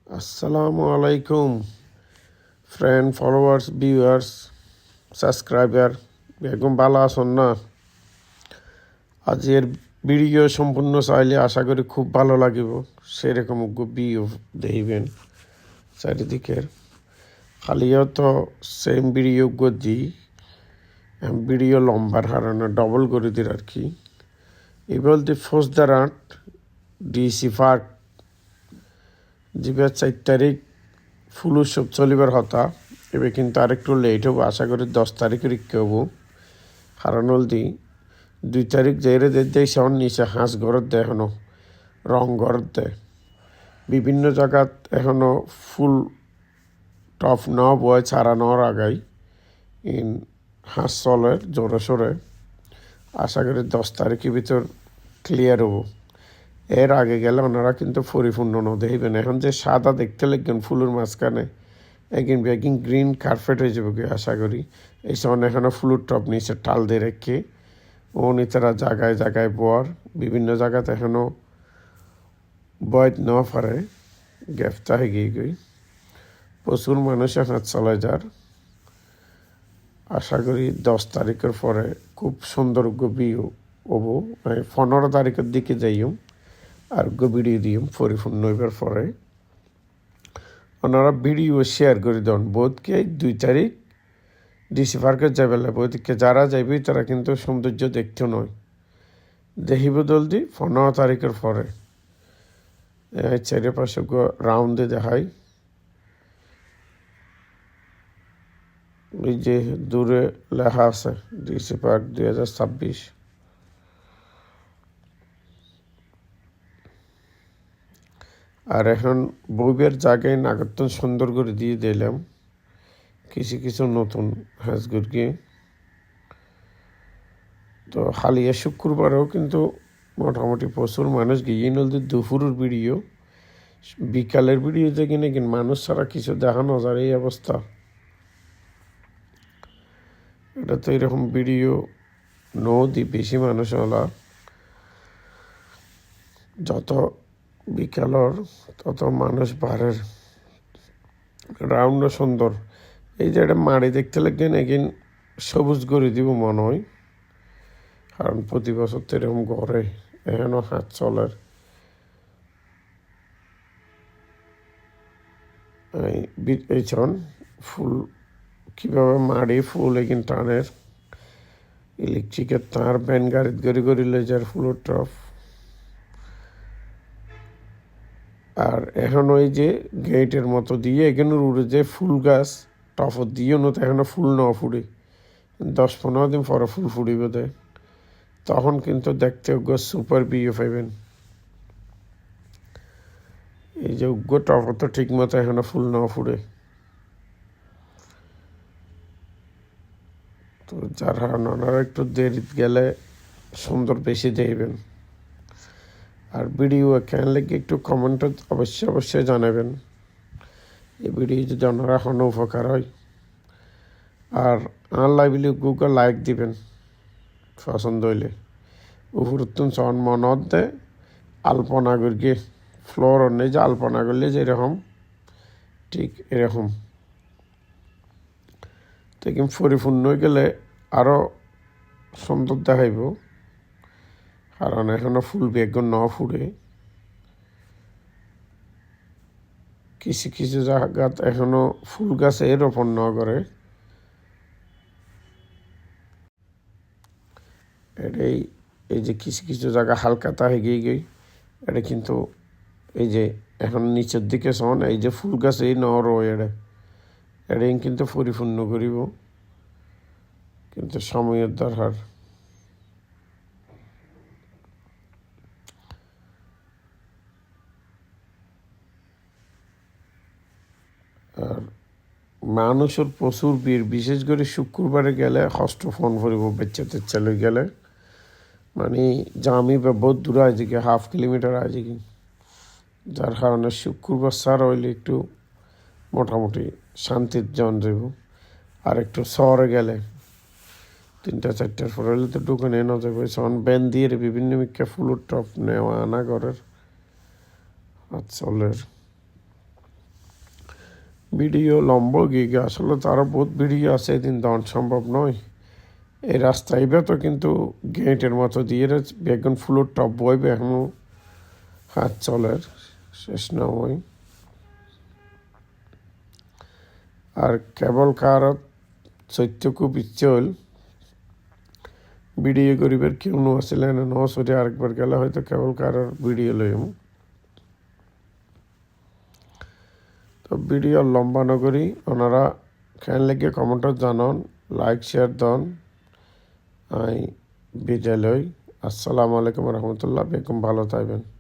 আসসালামু আলাইকুম friend followers viewers subscriber Begum ভালো আছেন না? আজকের ভিডিও সম্পূর্ণ চাইলে আশা করি খুব ভালো লাগিব। সেরকম ভিডিও দেখবেন চারিদিকের খালিও তো সেম ভিডিও দি ভিডিও লম্বার হারানো ডবল করে দির আর কি। এবার the force the Raad DC park যিবার 4 তারিখ ফুল উৎসব চলিবার হতা এবার কিন্তু আরেকটু লেট হবো, আশা করি 10 তারিখে রিক্কে হবো। কারণ হলদি 2 তারিখ যেরে দেয় সেমন নিচে হাঁস ঘরত দেয়, এখনো রং ঘরত দেয় বিভিন্ন জায়গাত এখনো ফুল টপ ন বয় ছাড়া নর আগাই ইন হাঁস চলের জোরে সোরে। আশা করি 10 তারিখের ভিতর ক্লিয়ার হবো। এর আগে গেলে ওনারা কিন্তু পরিপূর্ণ ন দেখবেন। এখন যে সাদা দেখতে লাগবেন ফুলের মাঝখানে একদিন গ্রিন কার্পেট হয়ে যাবে আশা করি। এই সময় এখনও ফুলের টপ নিচে টাল দিয়ে রেখে ও নিতারা জায়গায় জায়গায় বর বিভিন্ন জায়গাতে এখনও বয়দ ন পারে গ্রেফতা হয়ে গিয়ে গই প্রচুর মানুষ এখন চলে যার। আশা করি 10 তারিখের পরে খুব সুন্দর ভিউ হবো। 15 তারিখের দিকে যাইম আর ভিডিও দিম পরিপূর্ণ হইবার পরে ওনারা ভিডিও শেয়ার করে দেন। বোধকে 2 তারিখ ডিসি পার্কে যাবে, বোধকে যারা যাইবে তারা কিন্তু সৌন্দর্য দেখতে নয় দেখিব জলদি 15 তারিখের পরে। চারিপাশে রাউন্ডে দেখাই, ওই যে দূরে লেখা আছে ডিসি পার্ক 2026। আর এখন বইবের জায়গায় নাগরতন সুন্দর করে দিয়ে দিলাম কিছু কিছু নতুন হাঁসগুরকে। তো হালিয়া শুক্রবারেও কিন্তু মোটামুটি প্রচুর মানুষ গিয়ে নদী দুপুরের ভিডিও বিকালের ভিডিও দেখি নাকি মানুষ ছাড়া কিছু দেখানো যায় এই অবস্থা। এটা তো এরকম ভিডিও নদী বেশি মানুষ হলা যত বিকালর তত মানুষ বাড়ের রাউন্ডও সুন্দর। এই যে একটা মাড়ি দেখতে লাগলেন একদিন সবুজ করে দিব মনে হয়, কারণ প্রতি বছর তো এরকম ঘরে এখনও হাত চলের। এই ছন ফুল কীভাবে মাড়ি ফুল এগিন টানের ইলেকট্রিকের তার ব্যান গাড়িত গড়ি গড়ি লই যার ফুলের টপ। আর এখন ওই যে গেটের মতো দিয়ে এখানে উড়ে যে ফুল গাছ টপত দিয়ে তো এখনো ফুল ন ফুড়ে 10-15 দিন পরে ফুল ফুড়িব দেয়, তখন কিন্তু দেখতে সুপার ভিউ পাইবেন। এই যে টপত তো ঠিক মতো এখনো ফুল ন ফুড়ে, তো যারা ওনারা একটু দেরিতে গেলে সুন্দর বেশি দেখবেন। আর ভিডিও কেন লাগে একটু কমেন্টে অবশ্যই জানাবেন। এই ভিডিও যদি ওনারা এখনো উপকার হয়। আর আর লাইভলি গুগল লাইক দিবেন পছন্দ হইলে। উপরতুন সন মনত দে আলপনা করিয়ে ফ্লোর নেই যে আলপনা করলে যেরকম ঠিক এরকম তো কিন্তু পরিপূর্ণ হয়ে গেলে আরও সুন্দর দেখাইব। কারণ এখনো ফুল বেগুন ন ফুড়ে কিছু কিছু জায়গাত এখনো ফুল গাছে রোপণ ন করে। এটাই এই যে কিছু কিছু জায়গা হালকা তা এগিয়ে গই এটা কিন্তু এই যে এখন নিচের দিকে শোন এই যে ফুল গাছ এই ন রয়ে এটাই কিন্তু পরিপূর্ণ করিব, কিন্তু সময়ের দরকার। আর মানুষের প্রচুর ভিড়, বিশেষ করে শুক্রবারে গেলে হস্ত ফোন করিব বাচ্চা টাচ্চা লই গেলে, মানে জামি বা বহুত দূর আছে কি 1/2 কিলোমিটার আছে কি, যার কারণে শুক্রবার সার হইলে একটু মোটামুটি শান্তির জন যাব। আর একটু শহরে গেলে 3-4টার পর হলে তো দোকানে না যাবে সন ব্যান দিয়ে বিভিন্ন মিক্কা ফুলের টপ নেওয়া আনা ঘরের হাত চলের। ভিডিও লম্বা গিয়ে গিয়ে আসলে তো আরও বহুত ভিডিও আছে এদিন দেওয়া সম্ভব নয় এই রাস্তা এবার তো কিন্তু গেটের মতো দিয়ে বেগুন ফুলের টপ বইবে এখনো হাত চলের শেষ নয় আর কেবল কার চৈত্যকু বিচ্ছল ভিডিও করিবার কেউ নো আসলে না সরে আরেকবার গেলে হয়তো কেবল কার ভিডিও লইম তো ভিডিও লম্বা নগরী ওনারা কেন লেগে কমেন্টত জানান লাইক শেয়ার দন আই বিদায় লই আসসালামু আলাইকুম রহমতুল্লাহ বেগম ভালো থাকবেন